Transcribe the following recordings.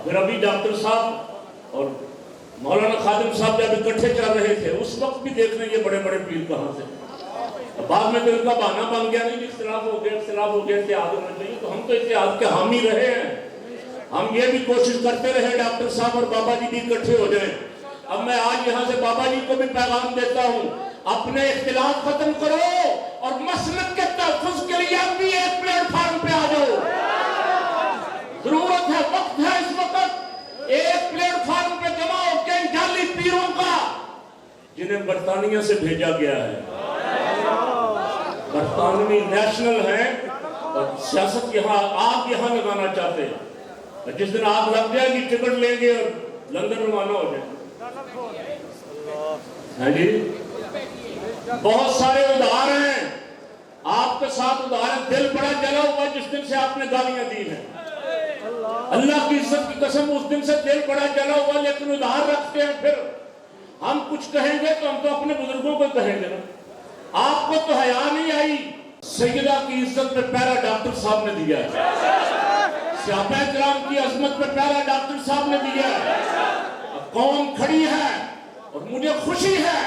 پھر ابھی ڈاکٹر صاحب اور مولانا خادم صاحب جب اکٹھے چل رہے تھے اس وقت بھی دیکھ لیں یہ بڑے بڑے پیر کہاں سے. بعد میں تو ان کا بہانہ بن گیا نہیں اختلاف ہو گیا اتحاد ہونا چاہیے. تو ہم تو اتحاد کے حامی رہے ہیں. ہم یہ بھی کوشش کرتے رہے ڈاکٹر صاحب اور بابا جی بھی اکٹھے ہو جائیں. اب میں آج یہاں سے بابا جی کو بھی پیغام دیتا ہوں, اپنے اختلاف ختم کرو اور مسلک کے تحفظ کے لیے اب بھی ایک پلیٹ فارم پہ آ جاؤ. ضرورت ہے, وقت ہے اس وقت ایک پلیٹ فارم پہ جمع ہو کے جعلی پیروں کا جنہیں برطانیہ سے بھیجا گیا ہے, برطانوی نیشنل ہیں اور سیاست یہاں آگ یہاں لگانا چاہتے ہیں. جس دن آگ لگ جائے گی ٹکٹ لیں گے اور لندن روانہ ہو جائیں. ہاں جی, بہت سارے ادھار ہیں آپ کے ساتھ ادھار ہیں. دل بڑا جلا ہوا جس دن سے آپ نے گالیاں دی ہیں. اللہ کی عزت کی قسم اس دن سے دل بڑا جلا ہوا, لیکن ادھار رکھتے ہیں. پھر ہم کچھ کہیں گے تو ہم تو اپنے بزرگوں کو کہیں گے نا. آپ کو تو حیا نہیں آئی. سیدہ کی عزت پہ پہلا ڈاکٹر صاحب نے دیا ہے, صحابہ کرام کی عظمت پہ پہلا ڈاکٹر صاحب نے دیا ہے. قوم کھڑی ہے اور مجھے خوشی ہے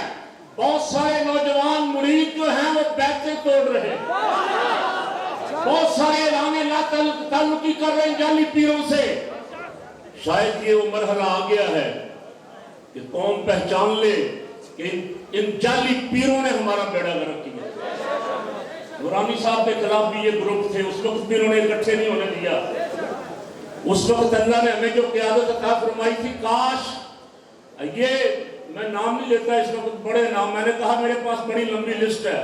بہت سارے نوجوان مرید جو ہیں وہ بیعتیں توڑ رہے ہیں, بہت سارے اعلان لا تعلقی کر رہے ہیں جعلی پیروں سے. شاید یہ وہ مرحلہ آ گیا ہے کہ قوم پہچان لے کہ ان جعلی پیروں نے ہمارا بیڑا غرق کیا. نورانی صاحب کے خلاف بھی یہ گروپ تھے, اس وقت بھی انہوں نے اکٹھے نہیں ہونے دیا. اس وقت اللہ نے ہمیں جو قیادت عطا فرمائی تھی, کاش یہ میں نام نہیں لیتا اس وقت, بڑے نام, میں نے کہا میرے پاس بڑی لمبی لسٹ ہے,